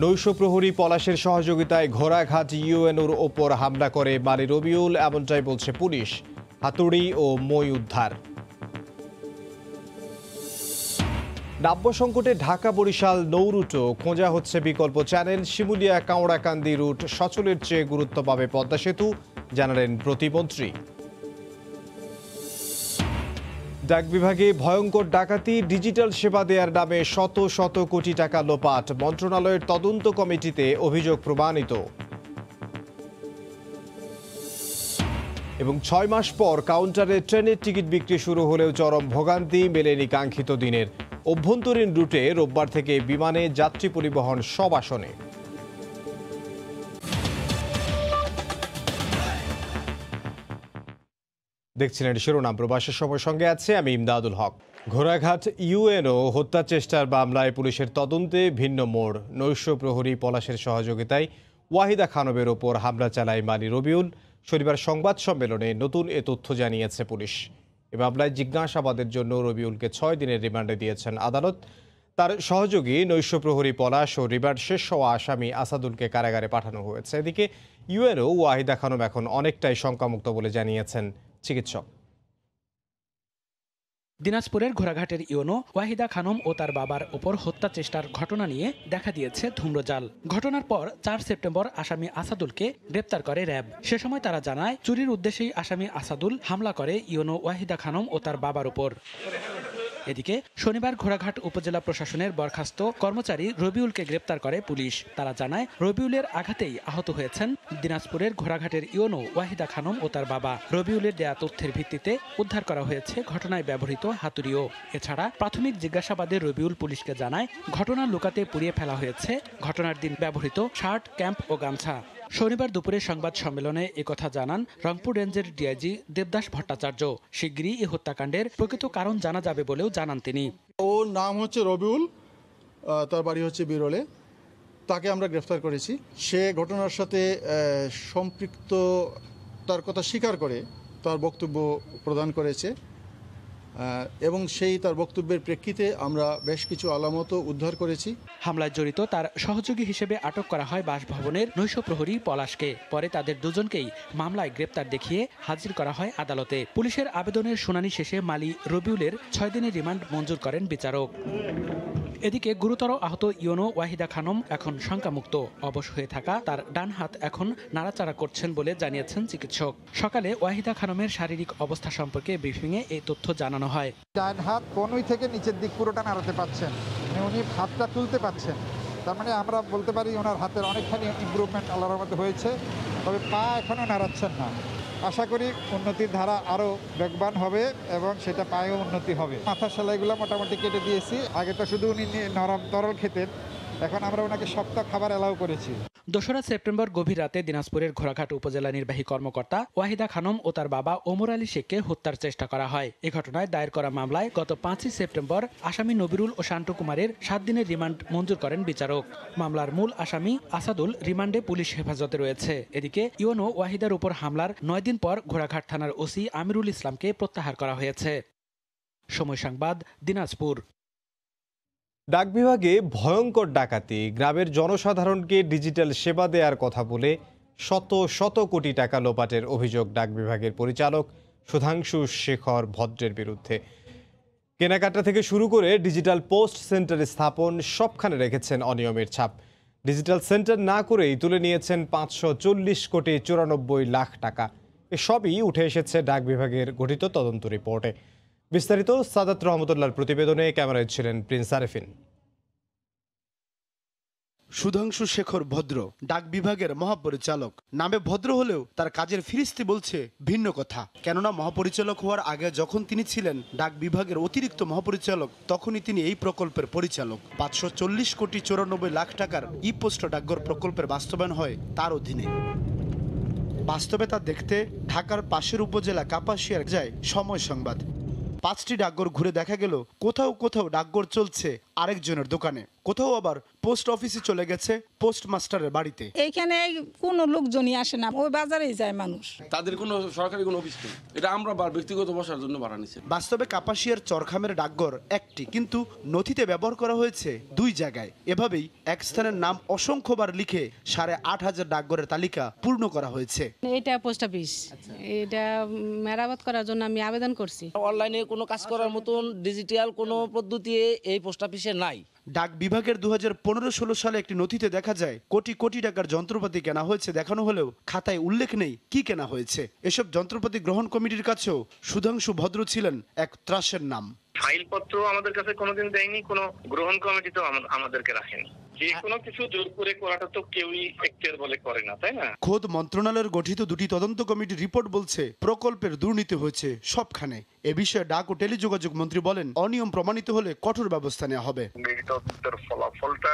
নৈশ প্রহরী পলাশের সহযোগিতায় ঘোড়াঘাট ইউএনওর ওপর হামলা করে মালি রবিউল, এমনটাই বলছে পুলিশ। হাতুড়ি ও মই উদ্ধার। নাব্য সংকটে ঢাকা বরিশাল নৌরুটও খোঁজা হচ্ছে বিকল্প চ্যানেল। শিমুলিয়া কাওড়াকান্দি রুট সচলের চেয়ে গুরুত্ব পাবে পদ্মা সেতু, জানালেন প্রতিমন্ত্রী। ডাক বিভাগে ভয়ঙ্কর ডাকাতি, ডিজিটাল সেবা দেওয়ার নামে শত শত কোটি টাকা লোপাট। মন্ত্রণালয়ের তদন্ত কমিটিতে অভিযোগ প্রমাণিত। এবং ৬ মাস পর কাউন্টারে ট্রেনের টিকিট বিক্রি শুরু হলেও চরম ভোগান্তি, মেলেনি কাঙ্ক্ষিত দিনের। অভ্যন্তরীণ রুটে রোববার থেকে বিমানে যাত্রী পরিবহন সব আসনে। দেখছিলেন শিরোনাম। প্রবাসের সময় সঙ্গে আছে আমি ইমদাদুল হক। ঘোড়াঘাট ইউএনও হত্যা চেষ্টার মামলায় পুলিশের তদন্তে ভিন্ন মোড়। নৈশ প্রহরী পলাশের সহযোগিতায় ওয়াহিদা খানমের ওপর হামলা চালায় মালি রবিউল। শনিবার সংবাদ সম্মেলনে নতুন এ তথ্য জানিয়েছে পুলিশ। এ মামলায় জিজ্ঞাসাবাদের জন্য রবিউলকে ৬ দিনের রিমান্ডে দিয়েছেন আদালত। তার সহযোগী নৈশ প্রহরী পলাশ ও রিমান্ড শেষ হওয়া আসামি আসাদুলকে কারাগারে পাঠানো হয়েছে। এদিকে ইউএনও ওয়াহিদা খানম এখন অনেকটাই শঙ্কামুক্ত বলে জানিয়েছেন চিকিৎসক। দিনাজপুরের ঘোড়াঘাটের ইউনো ওয়াহিদা খানম ও তার বাবার ওপর হত্যা চেষ্টার ঘটনা নিয়ে দেখা দিয়েছে ধূম্রজাল। ঘটনার পর ৪ সেপ্টেম্বর আসামি আসাদুলকে গ্রেপ্তার করে র্যাব। সে সময় তারা জানায় চুরির উদ্দেশ্যেই আসামি আসাদুল হামলা করে ইউনো ওয়াহিদা খানম ও তার বাবার উপর। এদিকে শনিবার ঘোড়াঘাট উপজেলা প্রশাসনের বরখাস্ত কর্মচারী রবিউলকে গ্রেপ্তার করে পুলিশ। তারা জানায় রবিউলের আঘাতেই আহত হয়েছেন দিনাজপুরের ঘোড়াঘাটের ইউনো ওয়াহিদা খানম ও তার বাবা। রবিউলের দেয়া তথ্যের ভিত্তিতে উদ্ধার করা হয়েছে ঘটনায় ব্যবহৃত হাতুড়িও। এছাড়া প্রাথমিক জিজ্ঞাসাবাদে রবিউল পুলিশকে জানায় ঘটনা লুকাতে পুড়িয়ে ফেলা হয়েছে ঘটনার দিন ব্যবহৃত শার্ট, ক্যাম্প ও গামছা। শনিবার দুপুরে সংবাদ সম্মেলনে একথা জানান রংপুর রেঞ্জের ডিআইজি দেবদাস ভট্টাচার্য। শিগগিরই এই হত্যাকাণ্ডের প্রকৃত কারণ জানা যাবে বলেও জানান তিনি। ওর নাম হচ্ছে রবিউল, তার বাড়ি হচ্ছে বিরলে। তাকে আমরা গ্রেফতার করেছি। সে ঘটনার সাথে সম্পৃক্ত তার কথা স্বীকার করে তার বক্তব্য প্রদান করেছে এবং সেই তার বক্তব্যের প্রেক্ষিতে আমরা বেশ কিছু আলামতও উদ্ধার করেছি। হামলায় জড়িত তার সহযোগী হিসেবে আটক করা হয় বাসভবনের নৈশ প্রহরী পলাশকে। পরে তাদের দুজনকেই মামলায় গ্রেপ্তার দেখিয়ে হাজির করা হয় আদালতে। পুলিশের আবেদনের শুনানি শেষে মালি রবিউলের ৬ দিনের রিমান্ড মঞ্জুর করেন বিচারক। এদিকে গুরুতর আহত ইউনো ওয়াহিদা খানম এখন শঙ্কামুক্ত। অবশ হয়ে থাকা তার ডান হাত এখন নাড়াচাড়া করছেন বলে জানিয়েছেন চিকিৎসক। সকালে ওয়াহিদা খানমের শারীরিক অবস্থা সম্পর্কে ব্রিফিংয়ে এই তথ্য জানানো হয়। ডান হাত কনুই থেকে নিচের দিক পুরোটা নাড়াতে পারছেন, উনি হাতটা তুলতে পারছেন। তার মানে আমরা বলতে পারি ওনার হাতের অনেকখানি ইমপ্রুভমেন্ট আল্লাহর মধ্যে হয়েছে, তবে পা এখনও নাড়াচ্ছেন না। আশা করি উন্নতির ধারা আরও বেগবান হবে এবং সেটা পায়েও উন্নতি হবে। মাথার সেলাইগুলো মোটামুটি কেটে দিয়েছি। আগে তো শুধু উনি নরম তরল খেতেন, এখন আমরা ওনাকে শক্ত খাবার অ্যালাউ করেছি। ২রা সেপ্টেম্বর গভীর রাতে দিনাজপুরের ঘোড়াঘাট উপজেলা নির্বাহী কর্মকর্তা ওয়াহিদা খানম ও তার বাবা ওমর আলী শেখকে হত্যার চেষ্টা করা হয়। এ ঘটনায় দায়ের করা মামলায় গত ৫ই সেপ্টেম্বর আসামি নবিরুল ও শান্ত কুমারের ৭ দিনের রিমান্ড মঞ্জুর করেন বিচারক। মামলার মূল আসামি আসাদুল রিমান্ডে পুলিশ হেফাজতে রয়েছে। এদিকে ইউনো ওয়াহিদার উপর হামলার ৯ দিন পর ঘোড়াঘাট থানার ওসি আমিরুল ইসলামকে প্রত্যাহার করা হয়েছে। সময় সংবাদ, দিনাজপুর। ডাক বিভাগে ভয়ঙ্কর ডাকাতি, গ্রামের জনসাধারণকে ডিজিটাল সেবা দেওয়ার কথা বলে শত শত কোটি টাকা লোপাটের অভিযোগ ডাক বিভাগের পরিচালক সুধাংশু শেখর ভদ্রের বিরুদ্ধে। কেনাকাটা থেকে শুরু করে ডিজিটাল পোস্ট সেন্টার স্থাপন সবখানে রেখেছেন অনিয়মের ছাপ। ডিজিটাল সেন্টার না করেই তুলে নিয়েছেন ৫৪০ কোটি ৯৪ লাখ টাকা। এসবই উঠে এসেছে ডাক বিভাগের গঠিত তদন্ত রিপোর্টে। বিস্তারিত সাদাত রহমতুল্লাহর প্রতিবেদনে। ক্যামেরায় ছিলেন প্রিন্স আরেফিন। সুধাংশু শেখর ভদ্র ডাক বিভাগের মহাপরিচালক। নামে ভদ্র হলেও তার কাজের ফিরিস্তি বলছে ভিন্ন কথা। কেননা মহাপরিচালক হওয়ার আগে যখন তিনি ছিলেন ডাক বিভাগের অতিরিক্ত মহাপরিচালক, তখনই তিনি এই প্রকল্পের পরিচালক। ৫৪০ কোটি ৯৪ লাখ টাকার ই পোস্ট ডাকঘর প্রকল্পের বাস্তবায়ন হয় তার অধীনে। বাস্তবে তা দেখতে ঢাকার পাশের উপজেলা কাপাসিয়ার যায় সময় সংবাদ। ৫টি ডাকঘর ঘুরে দেখা গেল কোথাও কোথাও ডাকঘর চলছে আরেকজনের দোকানে, কোথাও আবার পোস্ট অফিসে চলে গেছে পোস্ট মাস্টারের বাড়িতে। এইখানে কোনো লোকজনই আসে না, ওই বাজারেই যায় মানুষ। তাদের কোনো সরকারি কোনো অফিস নেই, এটা আমরা ব্যক্তিগত বসার জন্য ভাড়া নিচ্ছি। বাস্তবে কাপাসিয়ার চরখামের ডাকঘর একটি, কিন্তু নথিতে ব্যবহার করা হয়েছে 2 জায়গায়। এভাবেই এক স্থানের নাম অসংখ্যবার লিখে 8,500 ডাকঘরের তালিকা পূর্ণ করা হয়েছে। এটা পোস্ট অফিস, এটা মেরামত করার জন্য আমি আবেদন করছি। অনলাইনে কোনো কাজ করার মতন ডিজিটাল কোনো পদ্ধতি এই পোস্ট অফিসে নাই। ডাক বিভাগের 2015-16 সালে একটি নথিতে দেখা যায় কোটি কোটি টাকার যন্ত্রপাতি কেনা হয়েছে দেখানো হলেও খাতায় উল্লেখ নেই কি কেনা হয়েছে। এসব যন্ত্রপাতি গ্রহণ কমিটির কাছেও সুধাংশু ভদ্র ছিলেন এক ত্রাসের নাম। ফাইলপত্র আমাদের কাছে কোনোদিন দেয়নি, কোনো গ্রহণ কমিটি তো আমাদেরকে রাখেনি। যে কোনো কিছু জোর করে করাটা তো কেউই এক্টের বলে করে না, তাই না? খোদ মন্ত্রণালয়ের গঠিত 2টি তদন্ত কমিটির রিপোর্ট বলছে প্রকল্পের দুর্নীতি হয়েছে সবখানে। এ বিষয়ে ডাক ও টেলিযোগাযোগ মন্ত্রী বলেন, অনিয়ম প্রমাণিত হলে কঠোর ব্যবস্থা নেওয়া হবে। এই তদন্তের ফলাফলটা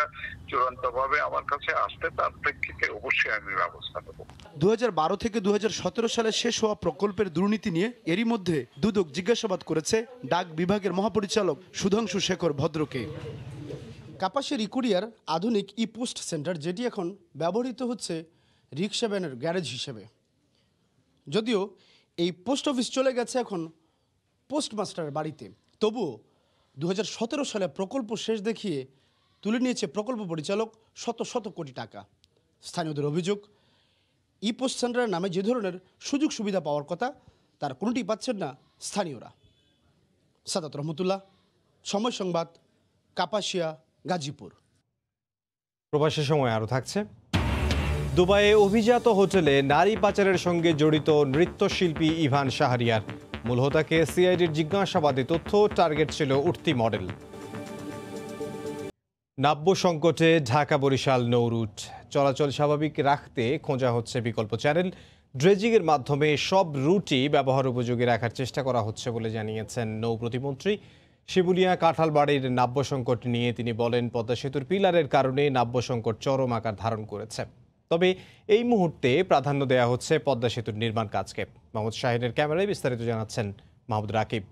চূড়ান্তভাবে আমার কাছে আসতে, তার প্রেক্ষিতে অবশ্যই আমি ব্যবস্থা নেব। 2012 থেকে 2017 সালে শেষ হওয়া প্রকল্পের দুর্নীতি নিয়ে এরই মধ্যে দুদক জিজ্ঞাসাবাদ করেছে ডাক বিভাগের মহাপরিচালক সুধাংশু শেখর ভদ্রকে। কাপাসিয়ার ইকুরিয়ার আধুনিক ই পোস্ট সেন্টার, যেটি এখন ব্যবহৃত হচ্ছে রিক্সা ভ্যানের গ্যারেজ হিসেবে। যদিও এই পোস্ট অফিস চলে গেছে এখন পোস্টমাস্টারের বাড়িতে, তবুও 2017 সালে প্রকল্প শেষ দেখিয়ে তুলে নিয়েছে প্রকল্প পরিচালক শত শত কোটি টাকা। স্থানীয়দের অভিযোগ, ই পোস্ট সেন্টারের নামে যে ধরনের সুযোগ সুবিধা পাওয়ার কথা তার কোনোটি পাচ্ছেন না স্থানীয়রা। সাদাত রহমতুল্লাহ, সময় সংবাদ, কাপাসিয়া, গাজীপুর। প্রবাসী সময় আরও থাকছে। দুবাইয়ে অভিজাত হোটেলে নারী পাচারের সঙ্গে জড়িত নৃত্যশিল্পী ইভান শাহরিয়ার। মূল হোতাকে সিআইডির জিজ্ঞাসাবাদে তথ্য, টার্গেট ছিল উঠতি মডেল। নাব্য সংকটে ঢাকা বরিশাল নৌ রুট চলাচল স্বাভাবিক রাখতে খোঁজা হচ্ছে বিকল্প চ্যানেল। ড্রেজিংয়ের মাধ্যমে সব রুটই ব্যবহার উপযোগী রাখার চেষ্টা করা হচ্ছে বলে জানিয়েছেন নৌ প্রতিমন্ত্রী। শিবুলিয়া কাঁঠালবাড়ির নাব্য সংকট নিয়ে তিনি বলেন, পদ্মা সেতুর পিলারের কারণে নাব্য সংকট চরম আকার ধারণ করেছে। তবে এই মুহূর্তে প্রাধান্য দেওয়া হচ্ছে পদ্মা সেতুর নির্মাণ কাজকে। মাহমুদ শাহিনের ক্যামেরায় বিস্তারিত জানাচ্ছেন মাহমুদ রাকিব।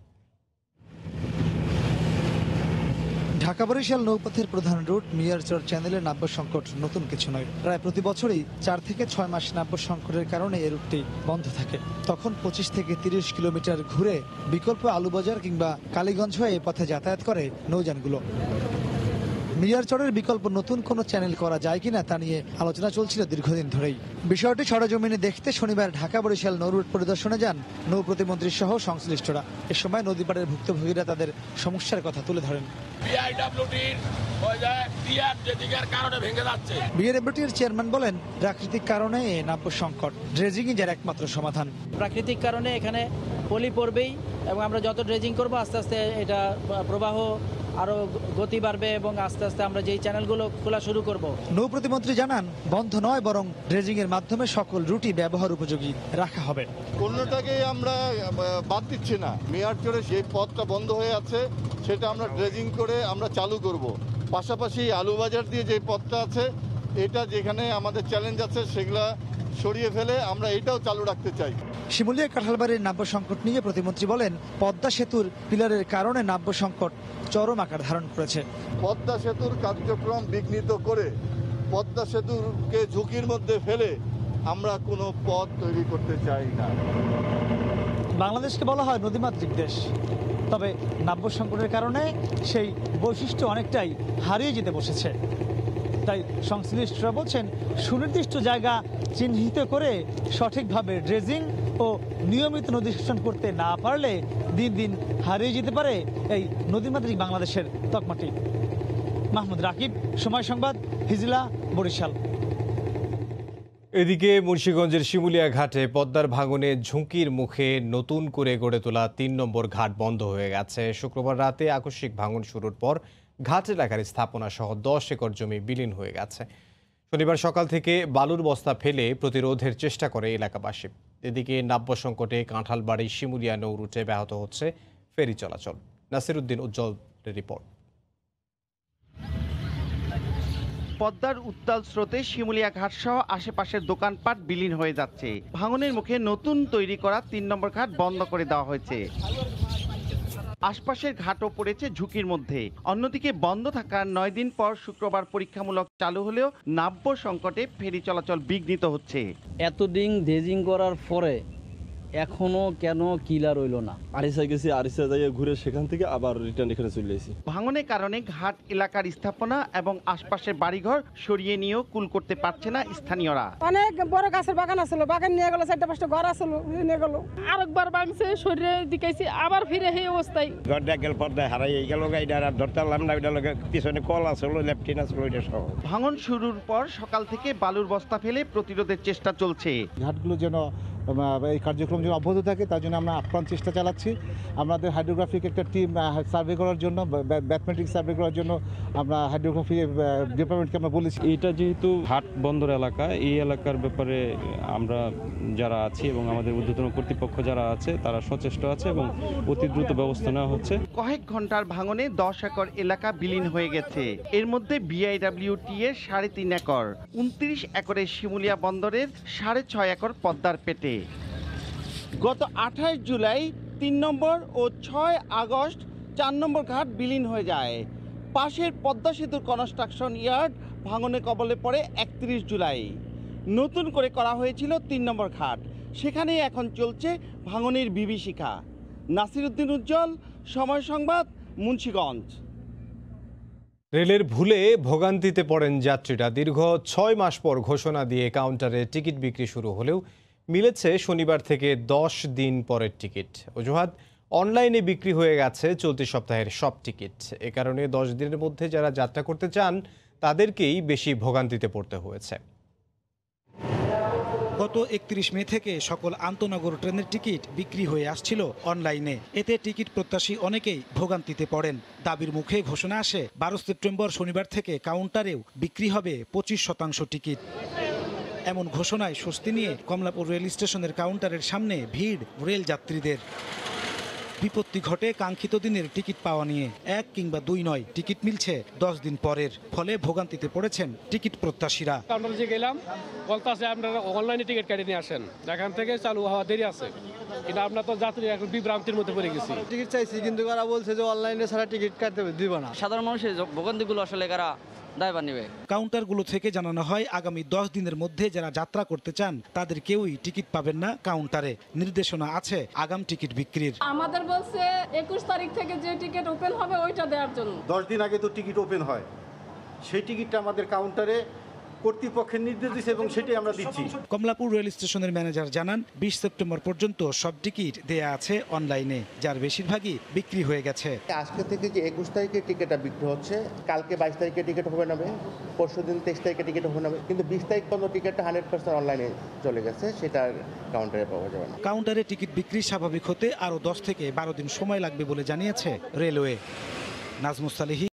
ঢাকা বরিশাল নৌপথের প্রধান রুট মিয়ারচর চ্যানেলের নাব্য সংকট নতুন কিছু নয়। প্রায় প্রতি বছরই 4 থেকে 6 মাস নাব্য সংকটের কারণে এই রুটটি বন্ধ থাকে। তখন 25 থেকে 30 কিলোমিটার ঘুরে বিকল্প আলুবাজার কিংবা কালীগঞ্জ হয়ে এই পথে যাতায়াত করে নৌযানগুলো। মিয়ারচরের বিকল্প নতুন কোনো চ্যানেল করা যায় কিনা তা নিয়ে আলোচনা চলছিল দীর্ঘদিন ধরেই। বিষয়টি সরেজমিনে দেখতে শনিবার ঢাকা বরিশাল নৌ রুট পরিদর্শনে যান নৌ প্রতিমন্ত্রী সহ সংশ্লিষ্টরা। এ সময় নদীপাড়ের ভুক্তভোগীরা তাদের সমস্যার কথা তুলে ধরেন। বিআরডব্লিউটির চেয়ারম্যান বলেন, প্রাকৃতিক কারণে এ নাব্য সংকট, ড্রেজিংই যার একমাত্র সমাধান। প্রাকৃতিক কারণে এখানে পলি পড়বেই এবং আমরা যত ড্রেজিং করব আস্তে আস্তে এটা প্রবাহ আরো গতি বাড়বে এবং আস্তে আস্তে আমরা যেই চ্যানেলগুলো খোলা শুরু করব। নৌ প্রতিমন্ত্রী জানান, বন্ধ নয় বরং ড্রেজিং এর মাধ্যমে সকল রুটই ব্যবহার উপযোগী রাখা হবে। কোনোটাকেই আমরা বাদ দিচ্ছি না। মিয়ারচরে যে পথটা বন্ধ হয়ে আছে সেটা আমরা ড্রেজিং করে আমরা চালু করব। পাশাপাশি আলুবাজার দিয়ে যে পথটা আছে, এটা যেখানে আমাদের চ্যালেঞ্জ আছে সেগুলা সরিয়ে ফেলে আমরা এটাও চালু রাখতে চাই। শিমুলিয়া কাঁঠালবাড়ির নাব্য সংকট নিয়ে প্রতিমন্ত্রী বলেন, পদ্মা সেতুর পিলারের কারণে নাব্য সংকট চরম আকার ধারণ করেছে। পদ্মা সেতুর কার্যক্রম বিঘ্নিত করে পদ্মা সেতুকে ঝুঁকির মধ্যে ফেলে আমরা কোনো পথ তৈরি করতে চাই না। বাংলাদেশকে বলা হয় নদীমাতৃক দেশ, তবে নাব্য সংকটের কারণে সেই বৈশিষ্ট্য অনেকটাই হারিয়ে যেতে বসেছে। তাই সংশ্লিষ্টরা বলছেন, সুনির্দিষ্ট জায়গা চিহ্নিত করে সঠিকভাবে ড্রেজিং ও নিয়মিত নদী শাসন করতে না পারলে দিন দিন হারিয়ে যেতে পারে এই নদীমাতৃক বাংলাদেশের তকমাটি। মাহমুদ রাকিব, সময় সংবাদ, হিজলা, বরিশাল। এদিকে মুন্সিগঞ্জের শিমুলিয়া ঘাটে পদ্মার ভাঙনে ঝুঁকির মুখে নতুন করে গড়ে তোলা 3 নম্বর ঘাট বন্ধ হয়ে গেছে। শুক্রবার রাতে আকস্মিক ভাঙন শুরুর পর ঘাট এলাকার স্থাপনা সহ 10 একর জমি বিলীন হয়ে গেছে। শনিবার সকাল থেকে বালুর বস্তা ফেলে প্রতিরোধের চেষ্টা করে এলাকাবাসী। এদিকে নাব্য সংকটে কাঁঠালবাড়ি শিমুলিয়া নৌ রুটে ব্যাহত হচ্ছে ফেরি চলাচল। নাসিরউদ্দিন উজ্জ্বলের রিপোর্ট। পদ্মার উত্তাল স্রোতে শিমুলিয়া ঘাট সহ আশেপাশের দোকানপাট বিলীন হয়ে যাচ্ছে। ভাঙনের মুখে নতুন তৈরি করা 3 নম্বর ঘাট বন্ধ করে দেওয়া হয়েছে। আশপাশের ঘাটও পড়েছে ঝুঁকির মধ্যে। অন্যদিকে বন্ধ থাকার 9 দিন পর শুক্রবার পরীক্ষামূলক চালু হলেও নাব্য সংকটে ফেরি চলাচল বিঘ্নিত হচ্ছে। এতদিন ড্রেজিং করার পরে এখনো কেন কিলার রইল না? আরিসা গেছি, আরিসা যাই ঘুরে সেখান থেকে আবার রিটার্ন এখানে চলে এসেছি। ভাঙনের কারণে ঘাট এলাকার স্থাপনা এবং আশপাশের বাড়িঘর সরিয়ে নিয়েও কুল করতে পারছে না স্থানীয়রা। অনেক বড় গাছের বাগান আসলো, বাগান নিয়ে গেল, 4-5টা ঘর আসলো, নিয়ে গেল। আরেকবার ভাঙছে, শরীরে দিকেছি, আবার ফিরে এই অবস্থায়। গড়টা গেল পর্দায় হারাই গেল, গাইডা আর ধরতে পারলাম না, ওইটা পিছনে কল আসলো, লেফটিন আসলো, ওইটা সহ। ভাঙন শুরুর পর সকাল থেকে বালুর বস্তা ফেলে প্রতিরোধের চেষ্টা চলছে। ঘাটগুলো যেন এই কার্যক্রম যেন অব্যাহত থাকে তার জন্য আমরা আপ্রাণ চেষ্টা চালাচ্ছি। আমাদের হাইড্রোগ্রাফিক একটা টিম সার্ভে করার জন্য, ম্যাথমেটিক্স সার্ভে করার জন্য আমরা হাইড্রোগ্রাফি ডিপার্টমেন্টকে আমরা বলেছি। এটা যেহেতু ঘাট বন্দর এলাকা, এই এলাকার ব্যাপারে আমরা যারা আছি এবং আমাদের ঊর্ধ্বতন কর্তৃপক্ষ যারা আছে তারা সচেষ্ট আছে এবং অতি দ্রুত ব্যবস্থা নেওয়া হচ্ছে। কয়েক ঘন্টার ভাঙনে 10 একর এলাকা বিলীন হয়ে গেছে। এর মধ্যে বিআইডব্লিউটি এর 3.5 একর, 29 একরের শিমুলিয়া বন্দরের 6.5 একর পদ্মার পেটে। গত 28 জুলাই 3 নম্বর ও 6 আগস্ট 4 নম্বর ঘাট বিলীন হয়ে যায়। পাশের পদ্মা সেতুর কনস্ট্রাকশন ইয়ার্ড ভাঙনের কবলে পড়ে 31 জুলাই। নতুন করে করা হয়েছিল 3 নম্বর ঘাট, সেখানেই এখন চলছে ভাঙনের বিভীষিকা। নাসির উদ্দিন উজ্জ্বল, সময় সংবাদ, মুন্সিগঞ্জ। রেলের ভুলে ভোগান্তিতে পড়েন যাত্রীরা। দীর্ঘ 6 মাস পর ঘোষণা দিয়ে কাউন্টারে টিকিট বিক্রি শুরু হলেও মিলেছে শনিবার থেকে 10 দিন পরের টিকিট। অজুহাত, অনলাইনে বিক্রি হয়ে গেছে চলতি সপ্তাহের সব টিকিট। এ কারণে 10 দিনের মধ্যে যারা যাত্রা করতে চান তাদেরকেই বেশি ভোগান্তিতে পড়তে হয়েছে। গত 31 মে থেকে সকল আন্তনগর ট্রেনের টিকিট বিক্রি হয়ে আসছিল অনলাইনে। এতে টিকিট প্রত্যাশী অনেকেই ভোগান্তিতে পড়েন। দাবির মুখে ঘোষণা আসে 12 সেপ্টেম্বর শনিবার থেকে কাউন্টারেও বিক্রি হবে 25% টিকিট। এমন ঘোষণায় স্বস্তি নিয়ে কমলাপুর রেল স্টেশনের কাউন্টারের সামনে ভিড় রেল যাত্রীদের। বিপত্তি ঘটে কাঙ্ক্ষিত দিনের টিকিট পাওয়া নিয়ে। 1 কিংবা 2 নয়, টিকিট মিলছে 10 দিন পরের। ফলে ভোগান্তিতে পড়েছেন টিকিট প্রত্যাশীরা। কাউন্টারে যে গেলাম বলতেছে আপনারা অনলাইনে টিকিট কেটে নিয়ে আসেন, এখান থেকে চালু হওয়া দেরি আছে, কিন্তু আপনার তো যাত্রী এখন বিভ্রান্তির মধ্যে পড়ে গেছি। টিকিট চাইছি কিন্তু ওরা বলছে যে অনলাইনে ছাড়া টিকিট কাটতে দিব না। সাধারণ মানুষের ভোগান্তিগুলো আসলে কারা দায়ভার নেবে? কাউন্টারগুলো থেকে জানানো হয় আগামী 10 দিনের মধ্যে যারা যাত্রা করতে চান তাদের কেউই টিকিট পাবেন না কাউন্টারে। নির্দেশনা আছে আগাম টিকিট বিক্রির। আমাদের বলছে 21 তারিখ থেকে যে টিকিট ওপেন হবে ওইটা দেওয়ার জন্য। 10 দিন আগে তো টিকিট ওপেন হয়, সেই টিকিটটা আমাদের কাউন্টারে কর্তৃপক্ষের নির্দেশ দিয়েছে এবং সেটাই আমরা দিচ্ছি। কমলাপুর রেল স্টেশনের ম্যানেজার জানান 20 সেপ্টেম্বর পর্যন্ত সব টিকিট দেয়া আছে অনলাইনে, যার বেশিরভাগই বিক্রি হয়ে গেছে। আজকে থেকে যে 21 তারিখে টিকিটটা বিক্রি হচ্ছে, কালকে 22 তারিখে টিকিট হবে না, পরশুদিন 23 তারিখে টিকিট হবে না, কিন্তু 20 তারিখ পর্যন্ত টিকিটটা 100% অনলাইনে চলে গেছে, সেটা কাউন্টারে পাওয়া যাবে না। কাউন্টারে টিকিট বিক্রি স্বাভাবিক হতে আরও 10 থেকে 12 দিন সময় লাগবে বলে জানিয়েছে রেলওয়ে। নাজমুস সালেহী,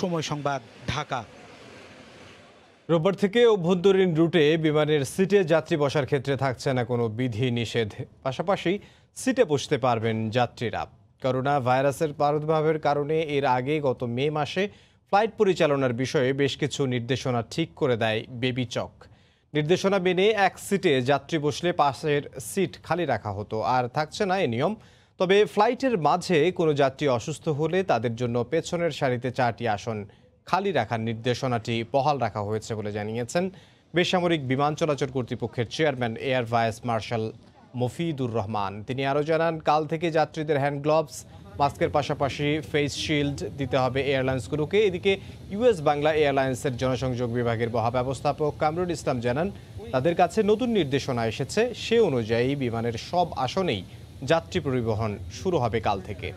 সময় সংবাদ, ঢাকা। রোববার থেকে অভ্যন্তরীণ রুটে বিমানের সিটে যাত্রী বসার ক্ষেত্রে থাকছে না কোনো বিধি নিষেধ। পাশাপাশি সিটে বসতে পারবেন যাত্রীরা। করোনা ভাইরাসের প্রাদুর্ভাবের কারণে এর আগে গত মে মাসে ফ্লাইট পরিচালনার বিষয়ে বেশ কিছু নির্দেশনা ঠিক করে দেয় বেবিচক। নির্দেশনা মেনে এক সিটে যাত্রী বসলে পাশের সিট খালি রাখা হতো, আর থাকছে না এ নিয়ম। তবে ফ্লাইটের মাঝে কোনো যাত্রী অসুস্থ হলে তাদের জন্য পেছনের সারিতে 4টি আসন খালি রাখার নির্দেশনাটি বহাল রাখা হয়েছে বলে জানিয়েছেন বেসামরিক বিমান চলাচল কর্তৃপক্ষের chairman air vice marshal Mofidur Rahman. তিনি আরও জানান, কাল থেকে যাত্রীদের হ্যান্ড গ্লোভস, মাস্কের পাশাপাশি ফেস শিল্ড দিতে হবে এয়ারলাইন্সগুলোকে। এদিকে ইউএস বাংলা এয়ারলাইন্সের জনসংযোগ বিভাগের মহাব্যবস্থাপক কামরুল ইসলাম জানান, তাদের কাছে নতুন নির্দেশনা এসেছে, সে অনুযায়ী বিমানের সব আসনেই যাত্রী পরিবহন শুরু হবে কাল থেকে।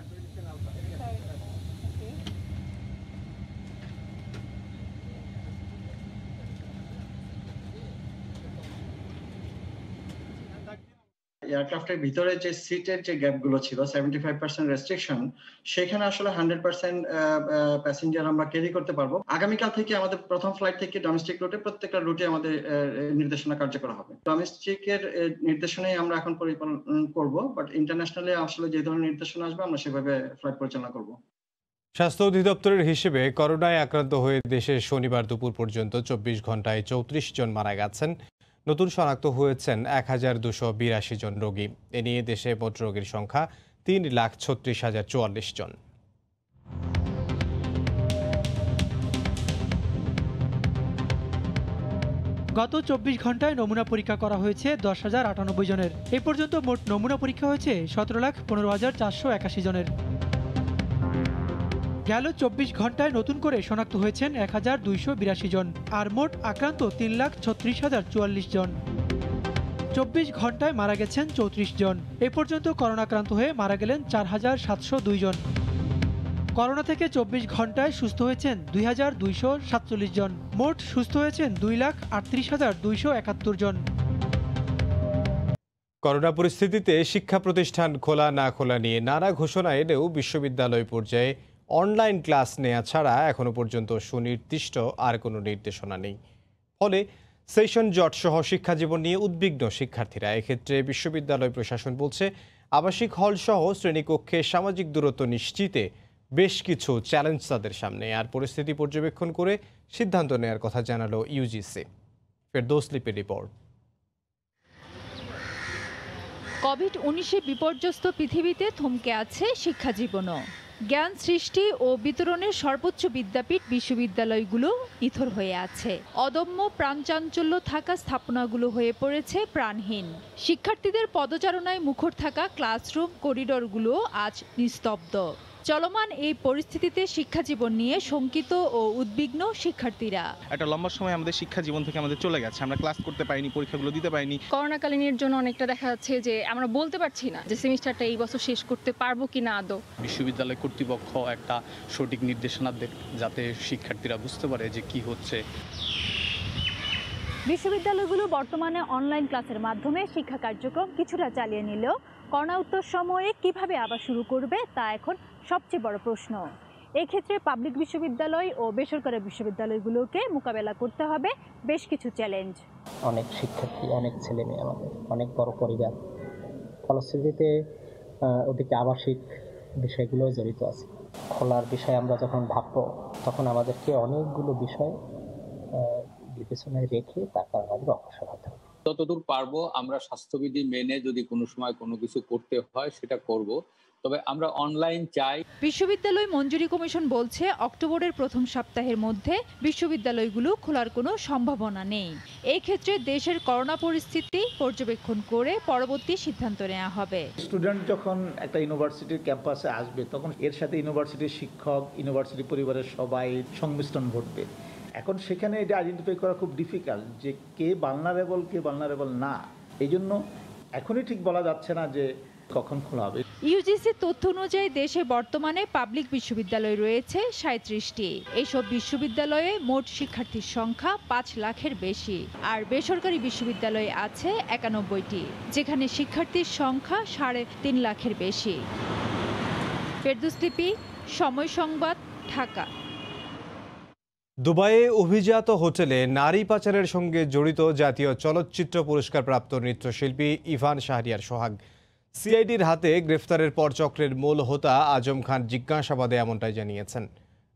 এয়ারক্রাফটের ভিতরে যে সিটের যে গ্যাপগুলো ছিল 75% রেস্ট্রিকশন, সেখানে আসলে 100% প্যাসেঞ্জার আমরা ক্যারি করতে পারবো। আগামীকাল থেকে আমাদের প্রথম ফ্লাইট থেকে ডোমেস্টিক রুটে প্রত্যেকটা রুটে আমাদের নির্দেশনা কার্যকর হবে। ডোমেস্টিকের নির্দেশনাই আমরা এখন পরিপালন করব, বাট ইন্টারন্যাশনালি আসলে যে ধরনের নির্দেশনা আসবে আমরা সেভাবে ফ্লাইট পরিচালনা করব। স্বাস্থ্য অধিদপ্তরের হিসেবে করোনায় আক্রান্ত হয়ে দেশে শনিবার দুপুর পর্যন্ত 24 ঘন্টায় 34 জন মারা গেছেন। নতুন শনাক্ত হয়েছেন 1282 জন রোগী। এ নিয়ে দেশে মোট রোগীর সংখ্যা 3,36,044 জন। গত 24 ঘন্টায় নমুনা পরীক্ষা করা হয়েছে 10,098 জনের। এ পর্যন্ত মোট নমুনা পরীক্ষা হয়েছে 17,15,481 জনের। গেল 24 ঘন্টায় নতুন করে শনাক্ত হয়েছেন 1,282 জন, আর মোট আক্রান্ত 3,36,044 জন। 24 ঘন্টায় মারা গেছেন 34 জন। এ পর্যন্ত করোনা আক্রান্ত হয়ে মারা গেলেন 4,702 জন। করোনা থেকে 24 ঘন্টায় সুস্থ হয়েছেন 2,247 জন। মোট সুস্থ হয়েছেন 2,38,271 জন। করোনা পরিস্থিতিতে শিক্ষা প্রতিষ্ঠান খোলা না খোলা নিয়ে নানা ঘোষণা এলেও বিশ্ববিদ্যালয় পর্যায়ে অনলাইন ক্লাস নেওয়া ছাড়া এখনো পর্যন্ত সুনির্দিষ্ট আর কোনো নির্দেশনা নেই। ফলে সেশন জট সহ শিক্ষাজীবন নিয়ে উদ্বিগ্ন শিক্ষার্থীরা। এক্ষেত্রে বিশ্ববিদ্যালয় প্রশাসন বলছে, আবাসিক হল সহ শ্রেণীকক্ষে সামাজিক দূরত্ব নিশ্চিতে বেশ কিছু চ্যালেঞ্জ তাদের সামনে, আর পরিস্থিতি পর্যবেক্ষণ করে সিদ্ধান্ত নেওয়ার কথা জানালো ইউজিসি। ফেরদৌস লিপির রিপোর্ট। কোভিড-19 বিপর্যস্ত পৃথিবীতে থমকে আছে শিক্ষাজীবনও। জ্ঞান সৃষ্টি ও বিতরণের সর্বোচ্চ বিদ্যাপীঠ বিশ্ববিদ্যালয়গুলো নিথর হয়ে আছে। অদম্য প্রাণচাঞ্চল্য থাকা স্থাপনাগুলো হয়ে পড়েছে প্রাণহীন। শিক্ষার্থীদের পদচারণায় মুখর থাকা ক্লাসরুম করিডরগুলো আজ নিস্তব্ধ। চলমান এই পরিস্থিতিতে শিক্ষাজীবন নিয়ে শঙ্কিত ও উদ্বিগ্ন শিক্ষার্থীরা। একটা লম্বা সময় আমাদের শিক্ষা জীবন থেকে আমাদের চলে গেছে, আমরা ক্লাস করতে পারিনি, পরীক্ষাগুলো দিতে পারিনি। করোনাকালীনের জন্য অনেকটা দেখা যাচ্ছে যে আমরা বলতে পারছি না যে সেমিস্টারটা এই বছর শেষ করতে পারবো কিনা আদৌ। বিশ্ববিদ্যালয় কর্তৃপক্ষ একটা সঠিক নির্দেশনা দেয় যাতে শিক্ষার্থীরা বুঝতে পারে যে কি হচ্ছে। বিশ্ববিদ্যালয়গুলো বর্তমানে অনলাইন ক্লাসের মাধ্যমে শিক্ষা কার্যক্রম কিছুটা চালিয়ে নিলেও করোনা উত্তর সময়ে কিভাবে আবার শুরু করবে তা এখন সবচেয়ে বড় প্রশ্ন। এক্ষেত্রে পাবলিক বিশ্ববিদ্যালয় ও বেসরকারি বিশ্ববিদ্যালয়গুলোকে মোকাবেলা করতে হবে বেশ কিছু চ্যালেঞ্জ। অনেক শিক্ষার্থী, অনেক ছেলে মেয়ে, আমাদের অনেক বড় পরিবার, ফলশ্রুতিতে ওদিকে আবাসিক বিষয়গুলো জড়িত আছে। খোলার বিষয়ে আমরা যখন ভাববো তখন আমাদেরকে অনেকগুলো বিষয় বিবেচনায় রেখে তারপর আমাদের অগ্রসর হতে হবে। যতদূর পারবো আমরা স্বাস্থ্যবিধি মেনে যদি কোনো সময় কোনো কিছু করতে হয় সেটা করব, তবে আমরা অনলাইন চাই। বিশ্ববিদ্যালয় মঞ্জুরি কমিশন বলছে, অক্টোবরের প্রথম সপ্তাহের মধ্যে বিশ্ববিদ্যালয়গুলো খোলার কোনো সম্ভাবনা নেই। এই ক্ষেত্রে দেশের করোনা পরিস্থিতি পর্যবেক্ষণ করে পরবর্তী সিদ্ধান্ত নেওয়া হবে। স্টুডেন্ট যখন একটা ইউনিভার্সিটির ক্যাম্পাসে আসবে তখন এর সাথে ইউনিভার্সিটির শিক্ষক, ইউনিভার্সিটি পরিবারের সবাই সংমিশ্রণ ঘটবে। এখন সেখানে এটা আইডেন্টিফাই করা খুব ডিফিকাল্ট যে কে ভালনারেবল, কে ভালনারেবল না। এই জন্য এখনই ঠিক বলা যাচ্ছে না যে কখন খোলা হবে। ইউজিসি তথ্য অনুযায়ী দেশে বর্তমানে পাবলিক বিশ্ববিদ্যালয় রয়েছে 37টি। এইসব বিশ্ববিদ্যালয়ে মোট শিক্ষার্থীর সংখ্যা 5 লাখের বেশি, আর বেসরকারি বিশ্ববিদ্যালয়ে আছে 91টি, যেখানে শিক্ষার্থীর সংখ্যা 3.5 লাখের বেশি। ফেরদৌস লিপি, সময় সংবাদ, ঢাকা। দুবাইয়ে অভিজাত হোটেলে নারী পাচারের সঙ্গে জড়িত জাতীয় চলচ্চিত্র পুরস্কার প্রাপ্ত নৃত্যশিল্পী ইভান শাহরিয়ার সোহাগ সিআইডির হাতে গ্রেফতারের পর চক্রের মূল হোতা আজম খান জিজ্ঞাসাবাদে এমনটাই জানিয়েছেন।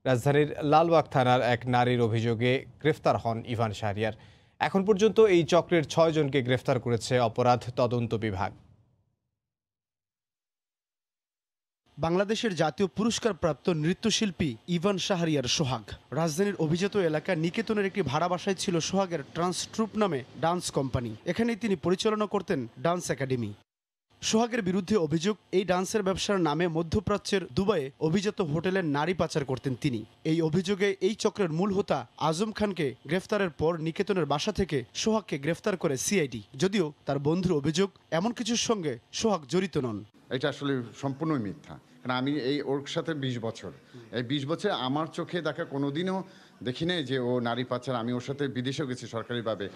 রাজধানীর লালবাগ থানার এক নারীর অভিযোগে গ্রেফতার হন ইভান শাহরিয়ার। এখন পর্যন্ত এই চক্রের 6 জনকে গ্রেফতার করেছে অপরাধ তদন্ত বিভাগ। বাংলাদেশের জাতীয় পুরস্কার প্রাপ্ত নৃত্যশিল্পী ইভান শাহরিয়ার সোহাগ রাজধানীর অভিজাত এলাকা নিকেতনের একটি ভাড়া বাসায় ছিল সোহাগের ট্রান্স ট্রুপ নামে ডান্স কোম্পানি। এখানেই তিনি পরিচালনা করতেন ডান্স একাডেমি। সোহাগের বিরুদ্ধে অভিযোগ, এই ডান্সের ব্যবসার নামে মধ্যপ্রাচ্যের দুবাইয়ে অভিজাত হোটেলের নারী পাচার করতেন তিনি। এই অভিযোগে এই চক্রের মূল হোতা আজম খানকে গ্রেফতারের পর নিকেতনের বাসা থেকে সোহাগকে গ্রেফতার করে সিআইডি। যদিও তার বন্ধুর অভিযোগ এমন কিছুর সঙ্গে সোহাগ জড়িত নন। এটা আসলে সম্পূর্ণই মিথ্যা, কারণ আমি ওর সাথে 20 বছর, এই 20 বছরে আমার চোখে দেখা কোনোদিনও দেখি নাই যে ও নারী পাচার। আমি ওর সাথে বিদেশেও গেছি সরকারিভাবে।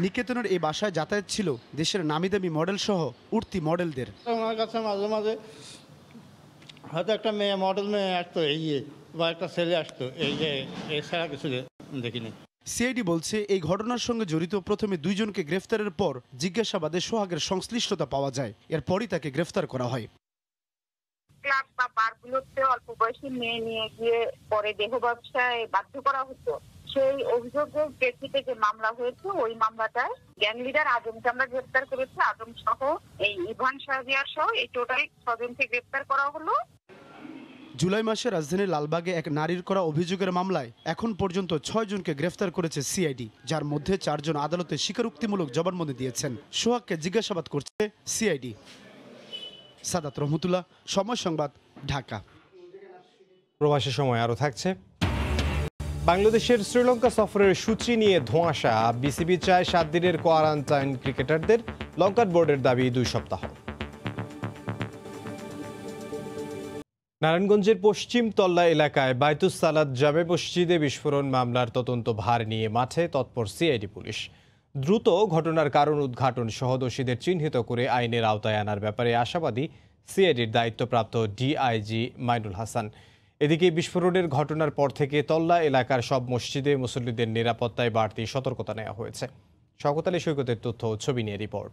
নিকেতনের এই বাসায় যাতায়াত ছিল দেশের নামিদামি মডেল সহ উঠতি মডেলদের। ওনার কাছে মাঝে মাঝে হয়তো একটা মেয়ে মডেল মেয়ে আসতো, বা একটা ছেলে আসতো, এছাড়া কিছু দেখিনি। সিআইডি বলছে, এই ঘটনার সঙ্গে জড়িত প্রথমে 2 জনকে গ্রেফতারের পর জিজ্ঞাসাবাদে সোহাগের সংশ্লিষ্টতা পাওয়া যায়। এরপরই তাকে গ্রেফতার করা হয়। ক্লাব বা বারগুলোতে অল্প বয়সী মেয়ে নিয়ে গিয়ে পরে দেহ ব্যবসায় বাধ্য করা হতো, সেই অভিযোগের প্রেক্ষিতে যে মামলা হয়েছে ওই মামলাটায় গ্যাং লিডার আজমকে আমরা গ্রেপ্তার করেছি। আজম সহ এই ইভান শাহরিয়ার সহ এই টোটাল 6 জনকে গ্রেপ্তার করা হলো। জুলাই মাসে রাজধানীর লালবাগে এক নারীর করা অভিযোগের মামলায় এখন পর্যন্ত 6 জনকে গ্রেফতার করেছে সিআইডি, যার মধ্যে 4 জন আদালতে স্বীকারোক্তিমূলক জবানবন্দি দিয়েছেন। সোহাগকে জিজ্ঞাসাবাদ করছে সিআইডি। সাদাত রহমতুল্লাহ, সময় সংবাদ, ঢাকা। প্রবাসী সময় আরও থাকছে। বাংলাদেশের শ্রীলঙ্কা সফরের সূচি নিয়ে ধোঁয়াশা। বিসিবি চায় 7 দিনের কোয়ারেন্টাইন ক্রিকেটারদের। লঙ্কান বোর্ডের দাবি 2 সপ্তাহ। নারায়ণগঞ্জের পশ্চিম তল্লা এলাকায় বাইতুস সালাত জামে মসজিদে বিস্ফোরণ মামলার তদন্ত ভার নিয়ে মাঠে তৎপর সিআইডি পুলিশ। দ্রুত ঘটনার কারণ উদ্ঘাটন সহ দোষীদের চিহ্নিত করে আইনের আওতায় আনার ব্যাপারে আশাবাদী সিআইডির দায়িত্বপ্রাপ্ত ডিআইজি মাইনুল হাসান। এদিকে বিস্ফোরণের ঘটনার পর থেকে তল্লা এলাকার সব মসজিদে মুসল্লিদের নিরাপত্তায় বাড়তি সতর্কতা নেওয়া হয়েছে। শওকত আলী সৈকতের তথ্য ও ছবি নিয়ে রিপোর্ট।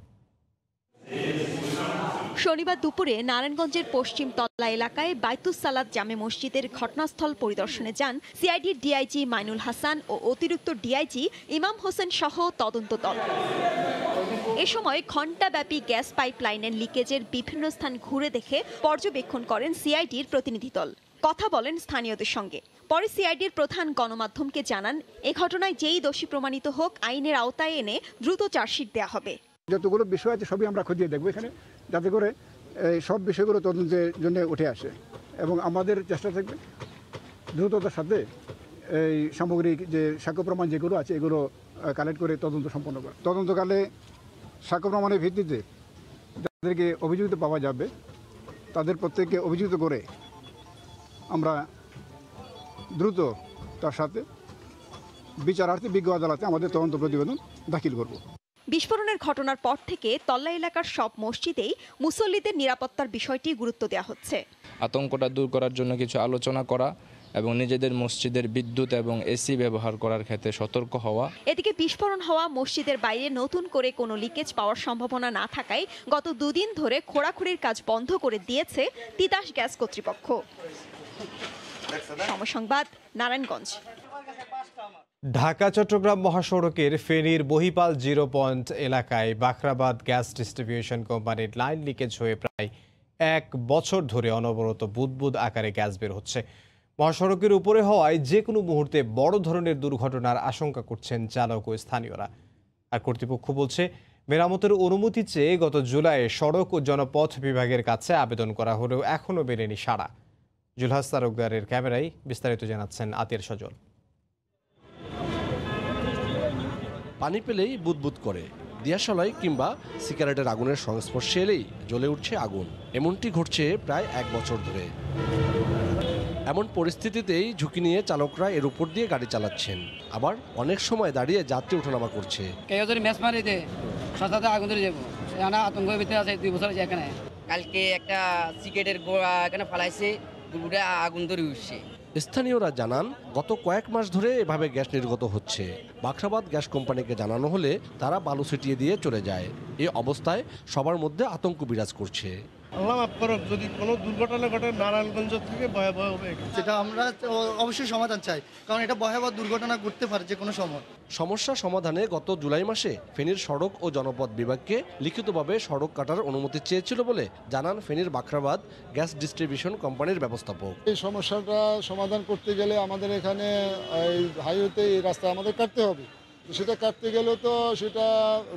শনিবার দুপুরে নারায়ণগঞ্জের পশ্চিম তল্লা এলাকায় বাইতুস সালাত জামে মসজিদের ঘটনাস্থল পরিদর্শনে যান সিআইডির ডিআইজি মাইনুল হাসান ও অতিরিক্ত ডিআইজি ইমাম হোসেন সহ তদন্ত দল। এ সময় ঘণ্টাব্যাপী গ্যাস পাইপলাইনের লিকেজের বিভিন্ন স্থান ঘুরে দেখে পর্যবেক্ষণ করেন সিআইডির প্রতিনিধি দল। কথা বলেন স্থানীয়দের সঙ্গে। পরে সিআইডির প্রধান গণমাধ্যমকে জানান, এ ঘটনায় যেই দোষী প্রমাণিত হোক আইনের আওতায় এনে দ্রুত চার্জশিট দেওয়া হবে। যতগুলো বিষয় আছে সবই আমরা খতিয়ে দেখবো এখানে, যাতে করে এই সব বিষয়গুলো তদন্তের জন্য উঠে আসে এবং আমাদের চেষ্টা থাকবে দ্রুততার সাথে এই সামগ্রিক যে সাক্ষ্য প্রমাণ যেগুলো আছে এগুলো কালেক্ট করে তদন্ত সম্পন্ন করা। তদন্তকালে সাক্ষ্য প্রমাণের ভিত্তিতে যাদেরকে অভিযুক্ত পাওয়া যাবে তাদের প্রত্যেককে অভিযুক্ত করে আমরা দ্রুত তার সাথে বিচারার্থে বিজ্ঞ আদালতে আমাদের তদন্ত প্রতিবেদন দাখিল করব। বিস্ফোরণের ঘটনার পর থেকে তল্লা এলাকার সব মসজিদেই মুসল্লিদের নিরাপত্তার বিষয়টি গুরুত্ব দেওয়া হচ্ছে। আতঙ্কটা দূর করার জন্য কিছু আলোচনা করা এবং নিজেদের মসজিদের বিদ্যুৎ এবং এসি ব্যবহার করার ক্ষেত্রে সতর্ক হওয়া। এদিকে বিস্ফোরণ হওয়া মসজিদের বাইরে নতুন করে কোনো লিকেজ পাওয়ার সম্ভাবনা না থাকায় গত 2 দিন ধরে খোঁড়াখুড়ির কাজ বন্ধ করে দিয়েছে তিতাস গ্যাস কর্তৃপক্ষ। সময় সংবাদ, নারায়ণগঞ্জ। ঢাকা চট্টগ্রাম মহাসড়কের ফেনীর বহিপাল 0 পয়েন্ট এলাকায় বাখরাবাদ গ্যাস ডিস্ট্রিবিউশন কোম্পানির লাইন লিকেজ হয়ে প্রায় 1 বছর ধরে অনবরত বুদবুদ আকারে গ্যাস বের হচ্ছে। মহাসড়কের উপরে হওয়ায় যে কোনো মুহূর্তে বড় ধরনের দুর্ঘটনার আশঙ্কা করছেন চালক ও স্থানীয়রা। আর কর্তৃপক্ষ বলছে, মেরামতের অনুমতি চেয়ে গত জুলাইয়ে সড়ক ও জনপথ বিভাগের কাছে আবেদন করা হলেও এখনও মেলেনি সাড়া। জুলহাস তালুকদারের ক্যামেরায় বিস্তারিত জানাচ্ছেন আতিয়ার সজল। পানি পেলেই বুদবুদ করে, দিয়াশলাই কিংবা সিগারেটের আগুনের সংস্পর্শে এলেই জ্বলে উঠছে আগুন। এমনটি ঘটছে প্রায় 1 বছর ধরে। এমন পরিস্থিতিতেই ঝুঁকি নিয়ে চালকরা এর উপর দিয়ে গাড়ি চালাচ্ছেন, আবার অনেক সময় দাঁড়িয়ে যাত্রী ওঠানামা করছে। কেউ যদি ম্যাচ মারি দেয় সাথে আগুন ধরে যাবো, আতঙ্কের ভিতরে আছে 2 বছর এখানে। কালকে একটা সিগারেটের গোড়া এখানে ফালাইছে, আগুন ধরে উঠছে। স্থানীয়রা জানান, গত কয়েক মাস ধরে এভাবে গ্যাস নির্গত হচ্ছে। বাখরাবাদ গ্যাস কোম্পানিকে জানানো হলে তারা বালু ছিটিয়ে দিয়ে চলে যায়। এই অবস্থায় সবার মধ্যে আতঙ্ক বিরাজ করছে। আল্লাহ মাফ করুক, যদি কোনো দুর্ঘটনা ঘটে নারায়ণগঞ্জ থেকে ভয়াবহ হবে। যেটা আমরা অবশ্যই সমাধান চাই, কারণ এটা ভয়াবহ দুর্ঘটনা ঘটতে পারে যে কোনো সময়। সমস্যা সমাধানে গত জুলাই মাসে ফেনীর সড়ক ও জনপথ বিভাগকে লিখিতভাবে সড়ক কাটার অনুমতি চেয়েছিল বলে জানান ফেনীর বাখরাবাদ গ্যাস ডিস্ট্রিবিউশন কোম্পানির ব্যবস্থাপক। এই সমস্যাটা সমাধান করতে গেলে আমাদের এখানে হাইওয়েতে এই রাস্তা আমাদের কাটতে হবে। সেটা কাটতে গেলে তো সেটা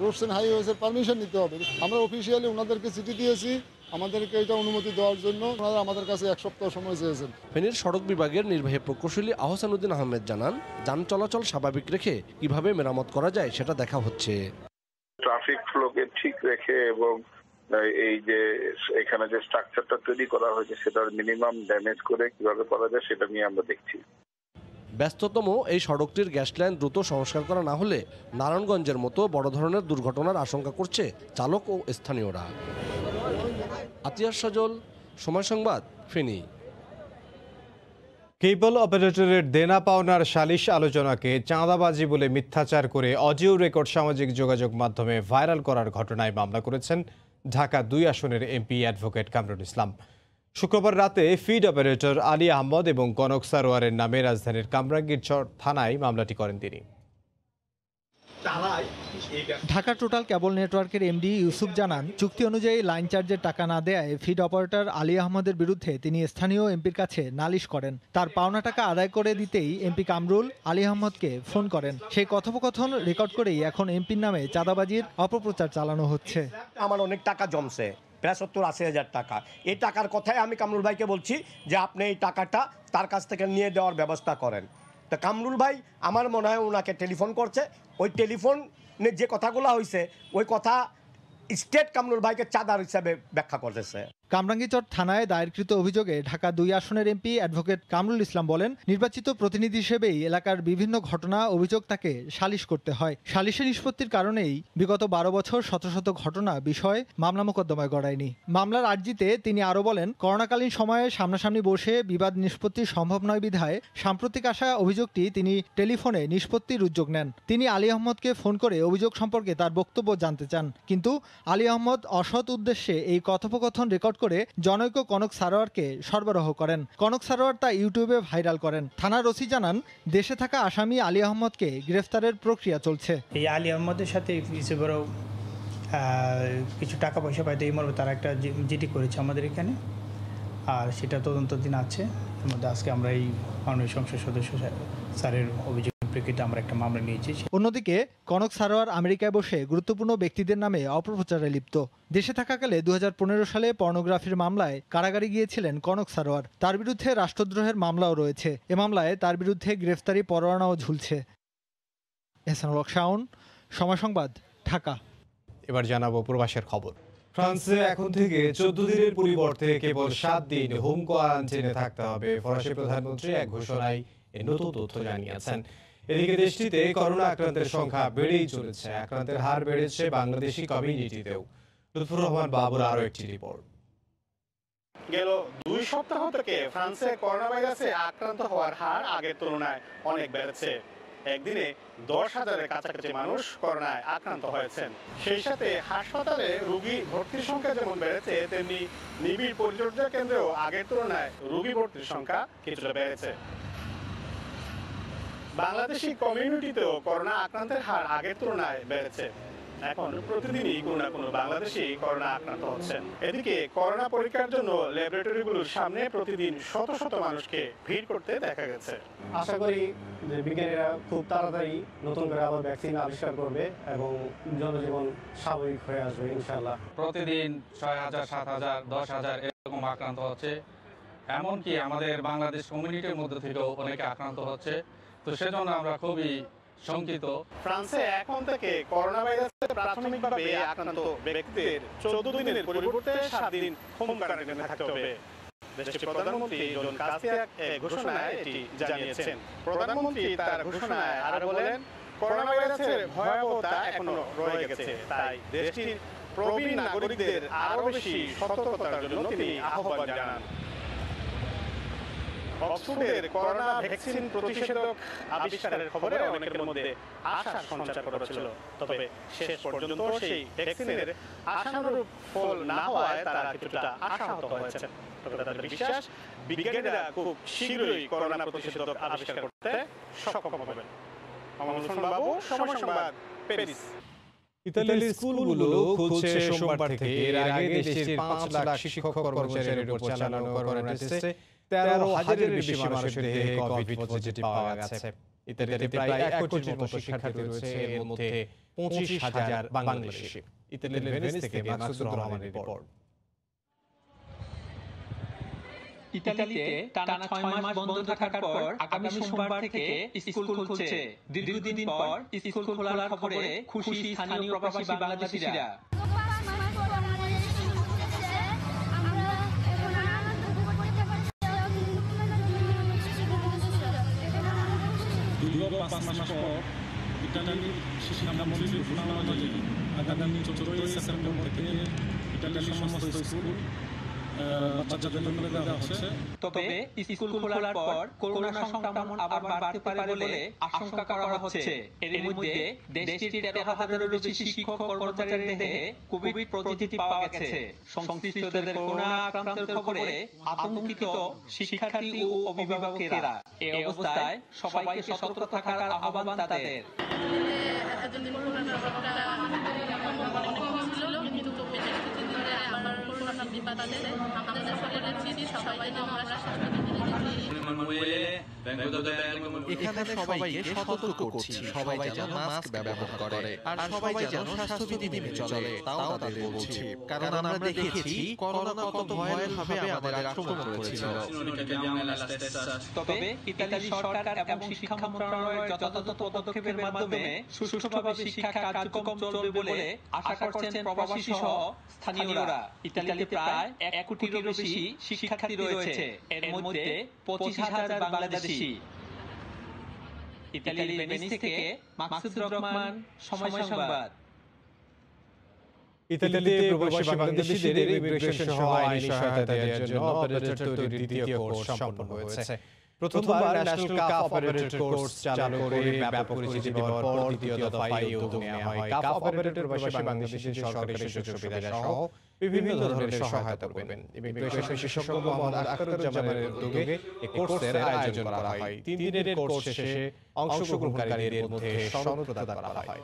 রোডস অ্যান্ড হাইওয়েজের পারমিশন নিতে হবে। আমরা অফিসিয়ালি ওনাদেরকে চিঠি দিয়েছি আমাদেরকে এটা অনুমতি দেওয়ার জন্য। ওনারা আমাদের কাছে 1 সপ্তাহ সময় চেয়েছেন। ফেনীর সড়ক বিভাগের নির্বাহী প্রকৌশলী আহসানুদ্দিন আহমেদ জানান, যান চলাচল স্বাভাবিক রেখে কিভাবে মেরামত করা যায় সেটা দেখা হচ্ছে। ট্রাফিক ফ্লোকে ঠিক রেখে এবং এই যে এখানে যে স্ট্রাকচারটা তৈরি করা হয়েছে সেটার মিনিমাম ড্যামেজ করে কিভাবে করা যায় সেটা নিয়ে আমরা দেখছি। ব্যস্ততম এই সড়কটির গ্যাস লাইন দ্রুত সংস্কার করা না হলে নারায়ণগঞ্জের মতো বড় ধরনের দুর্ঘটনার আশঙ্কা করছে চালক ও স্থানীয়রা। আতিয়ার সজল, সময় সংবাদ, ফেনী। কেবল অপারেটরের দেনা পাওনার সালিশ আলোচনাকে চাঁদাবাজি বলে মিথ্যাচার করে অডিও রেকর্ড সামাজিক যোগাযোগ মাধ্যমে ভাইরাল করার ঘটনায় মামলা করেছেন ঢাকা 2 আসনের এমপি অ্যাডভোকেট কামরুল ইসলাম। শুক্রবার রাতে ফিড অপারেটর আলী আহমদ এবং কনক সারোয়ারের নামে রাজধানীর কামরাঙ্গীরচর থানায় মামলাটি করেন তিনি। ঢাকা টোটাল কেবল নেটওয়ার্কের এমডি ইউসুফ জানান, চুক্তি অনুযায়ী লাইন চার্জের টাকা না দেয়ায় ফিড অপারেটর আলী আহমদের বিরুদ্ধে তিনি স্থানীয় এমপির কাছে নালিশ করেন। তার পাওনা টাকা আদায় করে দিতেই এমপি কামরুল আলী আহমদকে ফোন করেন। সেই কথোপকথন রেকর্ড করেই এখন এমপির নামে চাঁদাবাজির অপপ্রচার চালানো হচ্ছে। আমার অনেক টাকা জমছে, প্রায় 70-80 হাজার টাকা। এই টাকার কথাই আমি কামরুল ভাইকে বলছি যে আপনি এই টাকাটা তার কাছ থেকে নিয়ে দেওয়ার ব্যবস্থা করেন। তা কামরুল ভাই আমার মনে হয় ওনাকে টেলিফোন করছে, ওই টেলিফোনে যে কথাগুলো হয়েছে ওই কথা স্টেট কামরুল ভাইকে চাঁদার হিসাবে ব্যাখ্যা করতেছে। কামরাঙ্গীরচর থানায় দায়েরকৃত অভিযোগে ঢাকা 2 আসনের এমপি অ্যাডভোকেট কামরুল ইসলাম বলেন, নির্বাচিত প্রতিনিধি হিসেবেই এলাকার বিভিন্ন ঘটনা অভিযোগ তাকে সালিশ করতে হয়। সালিশে নিষ্পত্তির কারণেই বিগত 12 বছর শত শত ঘটনা বিষয় মামলা মোকদ্দমায় গড়ায়নি। মামলার আর্জিতে তিনি আরও বলেন, করোনাকালীন সময়ে সামনাসামনি বসে বিবাদ নিষ্পত্তি সম্ভব নয় বিধায় সাম্প্রতিক আসা অভিযোগটি তিনি টেলিফোনে নিষ্পত্তির উদ্যোগ নেন। তিনি আলী আহমদকে ফোন করে অভিযোগ সম্পর্কে তার বক্তব্য জানতে চান, কিন্তু আলী আহমদ অসৎ উদ্দেশ্যে এই কথোপকথন রেকর্ড করে জনৈক কনক সারোয়ারকে সরবরাহ করেন। কনক সারোয়ার তা ইউটিউবে ভাইরাল করেন। থানার ওসি জানান, দেশে থাকা আসামি আলী আহমদকে গ্রেফতারের প্রক্রিয়া চলছে। এই আলী আহমদের সাথে কিছু টাকা পয়সা পাইতে এই মর্মে তারা একটা জিডি করেছে আমাদের এখানে, আর সেটা তদন্তাধীন আছে। এর মধ্যে আজকে আমরা এই মাননীয় সংসদ সদস্য স্যারের অভিযোগ প্রেক্ষিতে আমরা একটা মামলা নিয়েছি। অন্যদিকে কনক সারোয়ার আমেরিকায় বসে গুরুত্বপূর্ণ ব্যক্তিদের নামে অপপ্রচারে লিপ্ত। দেশে থাকাকালে 2015 সালে পর্নোগ্রাফির মামলায় কারাগারে গিয়েছিলেন কনক সারোয়ার। তার বিরুদ্ধে রাষ্ট্রদ্রোহের মামলাও রয়েছে। এ মামলায় তার বিরুদ্ধে গ্রেফতারি পরোয়ানাও ঝুলছে। এহসানুল হক শাওন, সময় সংবাদ, ঢাকা। এবার জানাবো প্রবাসের খবর। ফ্রান্সে এখন থেকে 14 দিনের পরিবর্তে কেবল 7 দিন হোম কোয়ারেন্টাইনে থাকতে হবে। ফরাসি প্রধানমন্ত্রী এক ঘোষণায় এই নতুন তথ্য জানিয়েছেন। এদিকে দেশটিতে করোনা আক্রান্তের সংখ্যা বেড়েই চলেছে। আক্রান্তের হার বেড়েছে বাংলাদেশি কমিউনিটিতেও। লুৎফুর রহমান বাবুর আরো একটি রিপোর্ট। গেল 2 সপ্তাহ থেকে ফ্রান্সে করোনা ভাইরাসে আক্রান্ত হওয়ার হার আগের তুলনায় অনেক বেড়েছে। একদিনে 10,000-এর কাছাকাছি মানুষ করোনায় আক্রান্ত হয়েছেন। সেই সাথে হাসপাতালে রোগী ভর্তির সংখ্যা যেমন বেড়েছে, তেমনি নিবিড় পরিচর্যা কেন্দ্রেও আগের তুলনায় রোগী ভর্তির সংখ্যা কিছুটা বেড়েছে। বাংলাদেশি কমিউনিটিতেও করোনা আক্রান্তের হার আগের তুলনায় বেড়েছে। এখন প্রতিদিনই কোনো না কোনো বাংলাদেশি করোনা আক্রান্ত হচ্ছেন। এদিকে করোনা পরীক্ষার জন্য ল্যাবরেটরিগুলোর সামনে প্রতিদিন শত শত মানুষকে ভিড় করতে দেখা গেছে। আশা করি যে বিজ্ঞানীরা খুব তাড়াতাড়ি নতুন করে আবার ভ্যাকসিন আবিষ্কার করবে এবং জনজীবন স্বাভাবিক হয়ে আসবে ইনশাআল্লাহ। প্রতিদিন 6,000, 7,000, 10,000 এরকম আক্রান্ত হচ্ছে। এমনকি আমাদের বাংলাদেশ কমিউনিটির মধ্যে থেকেও অনেকে আক্রান্ত হচ্ছে। তো সেজন্য আমরা খুবই শঙ্কিত। ফ্রান্সে এখন থেকে করোনা ভাইরাসে প্রাথমিকভাবে আক্রান্ত ব্যক্তিদের 14 দিনের পরিবর্তে 7 দিন হোম কোয়ারেন্টাইনে থাকতে হবে। দেশটির প্রধানমন্ত্রী জন কাস্তিয়াক এক ঘোষণায় এটি জানিয়েছেন। প্রধানমন্ত্রী তার ঘোষণায় আরো বলেন, করোনা ভাইরাসের ভয়াবহতা এখনো রয়ে গেছে। তাই দেশটির প্রবীণ নাগরিকদের আরো বেশি সতর্কতার জন্য তিনি আহ্বান জানান। অক্সফোর্ডের করোনা ভ্যাকসিন প্রতিষেধক আবিষ্কারের খবরে অনেকের মধ্যে আশার সঞ্চার করেছিল। তবে শেষ পর্যন্ত সেই ভ্যাকসিনের আশানুরূপ ফল না হওয়ায় তারা কিছুটা আশাহত হয়েছেন। তবে তাদের বিশ্বাস, বিজ্ঞানীরা খুব শীঘ্রই করোনা প্রতিষেধক আবিষ্কার করতে সক্ষম হবেন। বাবু, সময় সংবাদ, প্যারিস। ইতালির স্কুলগুলো খুলছে সোমবার থেকে। এর আগে দেশটির 5 লাখ শিক্ষক কর্মচারীর উপর চালানো করোনা টেস্টে 13,000-এর বেশি মানুষের দেহে কোভিড পজিটিভ পাওয়া গেছে। ইতালিতে প্রায় 1 কোটির মতো শিক্ষার্থী রয়েছে, এর মধ্যে 25,000 বাংলাদেশি। ইতালির ভেনিস থেকে মাকসুদুর রহমানের রিপোর্ট। ইতালিতে টানা 6 মাস বন্ধ থাকার পর আগামী সোমবার থেকে স্কুল খুলছে। দীর্ঘদিন পর স্কুল খোলার খবরে খুশি স্থানীয় প্রবাসী বাংলাদেশিরা। দীর্ঘ 5 মাস পর ইতালির শিক্ষামন্ত্রীর ঘোষণা অনুযায়ী আগামী 14 সেপ্টেম্বর থেকে ইতালির সমস্ত স্কুল বাচ্চাদের জন্য দেওয়া হচ্ছে। তবে স্কুল খোলার পর করোনা সংক্রমণ আবার বাড়তে পারে বলে আশঙ্কা করা হচ্ছে। এর মধ্যে দেশটির 13,000-এরও বেশি শিক্ষক কর্মচারীর দেহে কোভিড পজিটিভ পাওয়া গেছে। সংশ্লিষ্টদের করোনা আক্রান্তের খবরে আতঙ্কিত শিক্ষার্থী ও অভিভাবকেরা। এই অবস্থায় সবাইকে সতর্ক থাকার আহ্বান তাদের। এতদিন করোনা ব্যাপারটা অনেক কম ছিল, কিন্তু বেশ কিছুদিন ধরে আবার করোনা বিপদ আছে। আমাদের সকলের চিঠি সবাই যেন আমরা এখানে সবাইকে সতর্ক করছি, সবাই যেন মাস্ক ব্যবহার করে আর সবাই যেন স্বাস্থ্যবিধি মেনে চলে, তাও তাদের বলছি। কারণ আমরা দেখেছি করোনা কত ভয়ানকভাবে আমাদের আক্রমণ করেছিল। তবে ইতালি সরকার এবং শিক্ষা মন্ত্রণালয়ের যথাযথ পদক্ষেপের মাধ্যমে সুষ্ঠুভাবে শিক্ষা কার্যক্রম চলবে বলে আশা করছেন প্রবাসী সহ স্থানীয়রা। ইতালিতে প্রায় 1 কোটিরও বেশি শিক্ষার্থী রয়েছে, এর মধ্যে 25,000 বাংলাদেশি। ইতালির ভেনিস থেকে মাকসুদ রহমান, সময় সংবাদ। ইতালিতে প্রবাসী বাংলাদেশিদের ইমিগ্রেশন সহ আইনি সহায়তা দেওয়ার জন্য অপারেটর তৈরির দ্বিতীয় কোর্স সম্পন্ন হয়েছে। প্রথমবার ন্যাশনাল কাফ অপারেটর কোর্স চালু করে ব্যাপক পরিচিতি পাওয়ার পর দ্বিতীয় দফায় এই উদ্যোগ নেওয়া হয়। কাফ অপারেটর প্রবাসী বাংলাদেশিদের সরকারি সুযোগ সুবিধা সহ বিভিন্ন ধরনের সহায়তা করবেন। ইমিগ্রেশন বিশেষজ্ঞ মোহাম্মদ আখতারুজ্জামানের উদ্যোগে এই কোর্সের আয়োজন করা হয়। 3 দিনের কোর্স শেষে অংশগ্রহণকারীদের মধ্যে সনদ প্রদান করা হয়।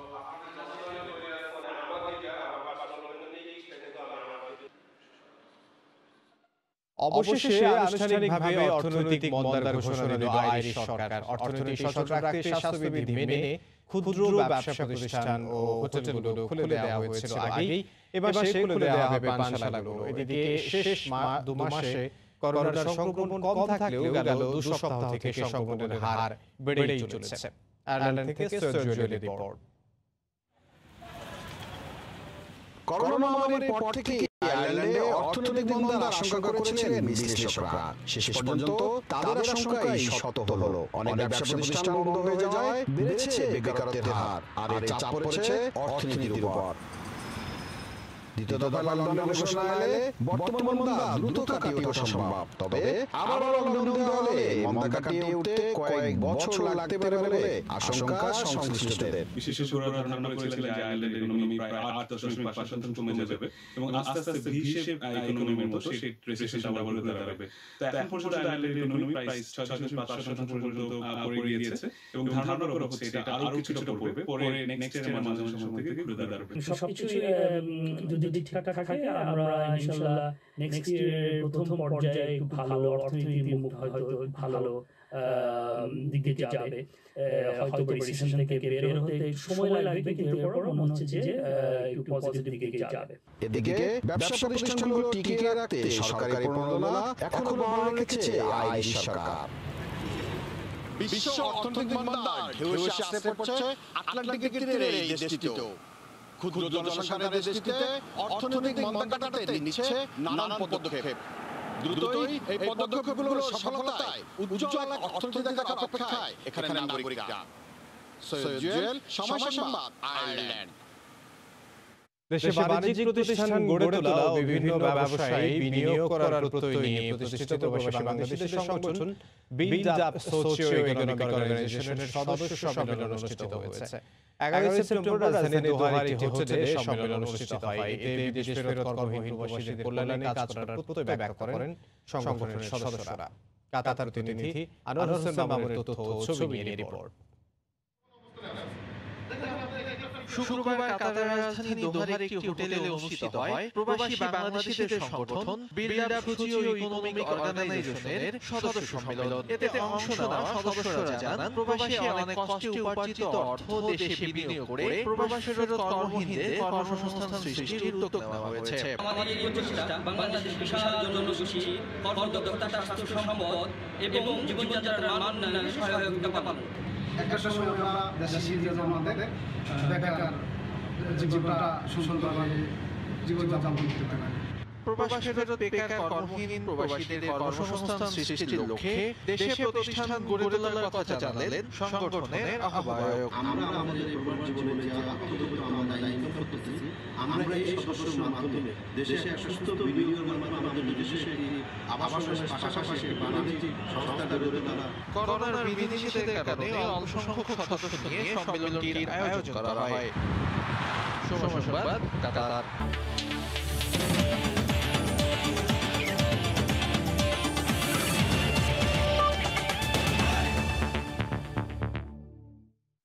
অবশেষে আনুষ্ঠানিকভাবে অর্থনৈতিক মন্দার ঘোষণা দিল আইরিশ সরকার। অর্থনীতি সচল রাখতে স্বাস্থ্যবিধি মেনে ক্ষুদ্র ব্যবসা প্রতিষ্ঠান ও হোটেলগুলো খুলে দেওয়া হয়েছিল আগেই, এবার খুলে দেওয়া হবে পানশালাগুলো। এদিকে শেষ 2 মাসে করোনার সংক্রমণ কম থাকলেও গেল 2 সপ্তাহ থেকে সংক্রমণের হার বেড়েই চলেছে। আয়ারল্যান্ড থেকে সৈয়দ রিপোর্ট। করোনা মহামারীর পর থেকে আয়ারল্যান্ডে অর্থনৈতিক মন্দার আশঙ্কা করেছিলেন বিশ্লেষকরা। শেষ পর্যন্ত তাদের আশঙ্কাই সত্য হলো। অনেক ব্যবসা প্রতিষ্ঠান বন্ধ হয়ে যায়, বেড়েছে বেকারত্বের হার, আর এর চাপ পড়েছে অর্থনীতির উপর। দ্বিতীয় দফায় লকডাউনের ঘোষণা এলে বর্তমান মন্দা দ্রুত কাটিয়ে ওঠা সম্ভব। তবে আবারও লকডাউন দেওয়া হলে মন্দা কাটিয়ে উঠতে কয়েক বছর লাগতে পারে বলে আশঙ্কা সংশ্লিষ্টদের। বিশেষ করে ধারণা করেছিলেন যে আয়ারল্যান্ডের ইকোনমি প্রায় 8.5% কমে যাবে এবং আস্তে আস্তে ভি-শেপ ইকোনমির মতো সেই রিসেশনটা আবার হতে পারে। তো এখন পর্যন্ত আয়ারল্যান্ডের ইকোনমি প্রায় 6.5% পর্যন্ত পড়ে গিয়েছে এবং ধারণা করা হচ্ছে এটা আরো কিছুটা পড়বে, পরে নেক্সট ইয়ারের মাঝামাঝি সময় থেকে ঘুরে দাঁড়াবে। সবকিছু যদি ঠিকঠাক থাকে আমরা ইনশাআল্লাহ নেক্সট ইয়ারের প্রথম পর্যায়ে একটু ভালো অর্থনৈতিক মুখ হয়তো ভালো দিকে যাবে। হয়তো রিসেশন থেকে বের হতে সময় লাগবে, কিন্তু এরপর মনে হচ্ছে যে একটু পজিটিভ দিকে যাবে। এদিকে ব্যবসা প্রতিষ্ঠানগুলো টিকিয়ে রাখতে সরকারি প্রণোদনা এখনো বহাল রেখেছে আইরিশ সরকার। বিশ্ব অর্থনৈতিক মন্দা ঢেউ এসে আছড়ে পড়ছে আটলান্টিক তীরের এই দেশটিতেও। ক্ষুদ্র জনসংখ্যার দেশটিতে অর্থনৈতিক মন্দা কাটাতে নিচ্ছে নানান পদক্ষেপ। দ্রুতই এই পদক্ষেপগুলোর সফলতায় উজ্জ্বল অর্থনীতি দেখার অপেক্ষায় এখানে নাগরিকরা। সৈয়দ জুয়েল, সময় সংবাদ, আয়ারল্যান্ড। দেশে বাণিজ্যিক প্রতিষ্ঠান গড়ে তোলা ও বিভিন্ন ব্যবসায়ী বিনিয়োগ করার প্রত্যয় নিয়ে প্রতিষ্ঠিত প্রবাসী বাংলাদেশিদের সংগঠন বিল্ড আপ সোশিও ইকোনমিক অর্গানাইজেশনের সদস্য সম্মেলন অনুষ্ঠিত হয়েছে। 11 সেপ্টেম্বর রাজধানীর দোহার একটি হোটেলে সম্মেলন অনুষ্ঠিত হয়। এতে বিদেশ ফেরত কর্মহীন প্রবাসীদের কল্যাণে কাজ করার প্রত্যয় ব্যক্ত করেন সংগঠনের সদস্যরা। কাতার প্রতিনিধি আনোয়ার হোসেন মামুনের তথ্য ও ছবি নিয়ে রিপোর্ট। শুক্রবার কাতারের রাজধানী দোহার একটি হোটেলে অনুষ্ঠিত হয় প্রবাসী বাংলাদেশিদের সংগঠন বিল্ড আপ সোশিও ইকোনমিক অর্গানাইজেশনের সদস্য সম্মেলন। এতে অংশ নেওয়া সদস্যরা জানান প্রবাসী অনেক কষ্টে উপার্জিত অর্থ দেশে বিনিয়োগ করে প্রবাসীর কর্মহীনদের কর্মসংস্থান সৃষ্টির উদ্যোগ নেওয়া হয়েছে। আমাদের এই প্রচেষ্টা বাংলাদেশের বিশাল জনগোষ্ঠী কর্মদক্ষতা, স্বাস্থ্য সম্পদ এবং জীবনযাত্রার মান উন্নয়নে সহায়তা পালন। একটা সময় আমরা দেশে আমাদের বেকার জীবনটা সুন্দরভাবে জীবনযাপন করতে পারি। প্রবাসী ফেরত বেকার কর্মহীন প্রবাসীদের কর্মসংস্থান সৃষ্টির লক্ষ্যে দেশে প্রতিষ্ঠান গড়ে তোলার কথা জানালেন সংগঠনের আহ্বায়ক। আমরা আমাদের প্রবাসী জীবনে যে আত্মদক্ষতা আমরা ইনকাম করতেছি, আমরা এই সদস্যের মাধ্যমে দেশে এক সুস্থ বিনিয়োগের মাধ্যমে আমাদের দেশে একটি আবাসনের পাশাপাশি একটি বাণিজ্যিক সংস্থা গড়ে তোলা। করোনার বিধিনিষেধের কারণে অল্প সংখ্যক সদস্য নিয়ে সম্মেলনটির আয়োজন করা হয়। সময় সংবাদ, কাতার।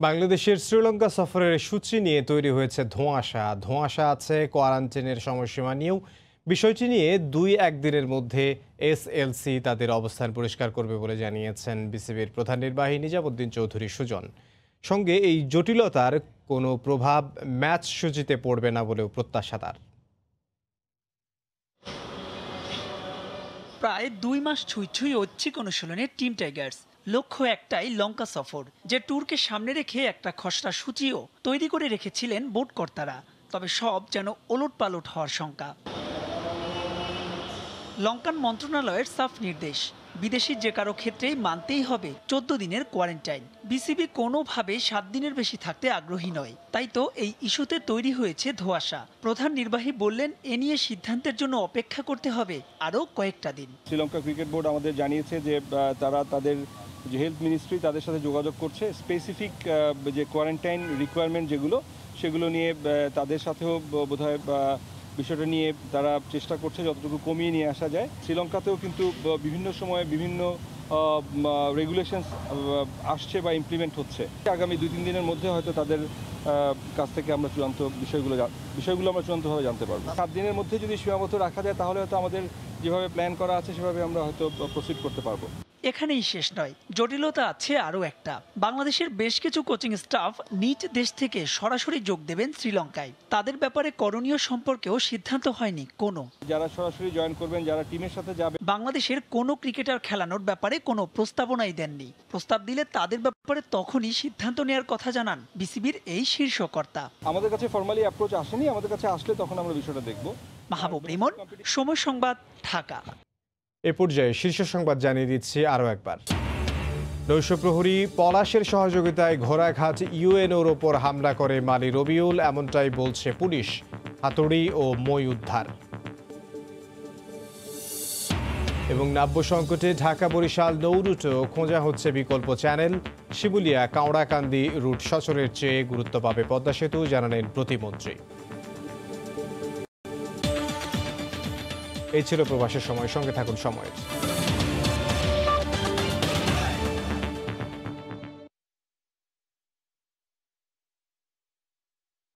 বাংলাদেশের শ্রীলঙ্কা সফরের সূচি নিয়ে তৈরি হয়েছে ধোঁয়াশা আছে কোয়ারেন্টাইনের সময়সীমা নিয়েও। বিষয়টি নিয়ে 2-1 দিনের মধ্যে এসএলসি তাদের অবস্থান পরিষ্কার করবে বলে জানিয়েছেন বিসিবির প্রধান নির্বাহী নিজামুদ্দিন চৌধুরী সুজন। সঙ্গে এই জটিলতার কোনো প্রভাব ম্যাচ সূচিতে পড়বে না বলেও প্রত্যাশা তার। প্রায় 2 মাস ছুঁই ঐচ্ছিক অনুশীলনে টিম টাইগার্স, লক্ষ্য একটাই লঙ্কা সফর, যে ট্যুরকে সামনে রেখে একটা খসড়া সূচিও তৈরি করে রেখেছিলেন বোর্ড কর্তারা। তবে সব যেন ওলটপালট হওয়ার শঙ্কা। লঙ্কান মন্ত্রণালয়ের সাফ নির্দেশ, বিদেশি যে কারো ক্ষেত্রেই মানতেই হবে 14 দিনের কোয়ারেন্টাইন। বিসিবি কোনোভাবে 7 দিনের বেশি থাকতে আগ্রহী নয়। তাই তো এই ইস্যুতে তৈরি হয়েছে ধোঁয়াশা। প্রধান নির্বাহী বললেন, এ নিয়ে সিদ্ধান্তের জন্য অপেক্ষা করতে হবে আরও কয়েকটা দিন। শ্রীলঙ্কা ক্রিকেট বোর্ড আমাদের জানিয়েছে যে তারা তাদের যে হেলথ মিনিস্ট্রি তাদের সাথে যোগাযোগ করছে, স্পেসিফিক যে কোয়ারেন্টাইন রিকোয়ারমেন্ট যেগুলো সেগুলো নিয়ে তাদের সাথেও বোধহয় বিষয়টা নিয়ে তারা চেষ্টা করছে যতটুকু কমিয়ে নিয়ে আসা যায়। শ্রীলঙ্কাতেও কিন্তু বিভিন্ন সময়ে বিভিন্ন রেগুলেশনস আসছে বা ইমপ্লিমেন্ট হচ্ছে। আগামী 2-3 দিনের মধ্যে হয়তো তাদের কাছ থেকে আমরা চূড়ান্ত বিষয়গুলো আমরা চূড়ান্তভাবে জানতে পারবো। 7 দিনের মধ্যে যদি সীমাবদ্ধ রাখা যায় তাহলে হয়তো আমাদের যেভাবে প্ল্যান করা আছে সেভাবে আমরা হয়তো প্রসিড করতে পারবো। এখানেই শেষ নয়, জটিলতা আছে আরও একটা। বাংলাদেশের বেশ কিছু কোচিং স্টাফ নিজ দেশ থেকে সরাসরি যোগ দেবেন শ্রীলঙ্কায়। তাদের ব্যাপারে করণীয় সম্পর্কেও সিদ্ধান্ত হয়নি কোনো। যারা সরাসরি জয়েন করবেন, যারা টিমের সাথে যাবে। বাংলাদেশের কোনো ক্রিকেটার খেলানোর ব্যাপারে কোনো প্রস্তাবনাই দেননি। প্রস্তাব দিলে তাদের ব্যাপারে তখনই সিদ্ধান্ত নেওয়ার কথা জানান বিসিবির এই শীর্ষ কর্তা। আমাদের কাছে ফর্মালি অ্যাপ্রোচ আসেনি, আমাদের কাছে আসলে তখন আমরা বিষয়টা দেখব। মাহবুব রিমন, সময় সংবাদ, ঢাকা। এ পর্যায়ে শীর্ষ সংবাদ জানিয়ে দিচ্ছি আরও একবার। নৈশ প্রহরী পলাশের সহযোগিতায় ঘোড়াঘাট ইউএনওর ওপর হামলা করে মালি রবিউল, এমনটাই বলছে পুলিশ। হাতুড়ি ও মই উদ্ধার। এবং নাব্য সংকটে ঢাকা বরিশাল নৌ রুটও খোঁজা হচ্ছে বিকল্প চ্যানেল। শিমুলিয়া কাওড়াকান্দি রুট সচরের চেয়ে গুরুত্ব পাবে পদ্মা সেতু, জানালেন প্রতিমন্ত্রী। এই ছিল প্রবাসের সময়, সঙ্গে থাকুন সময়ের।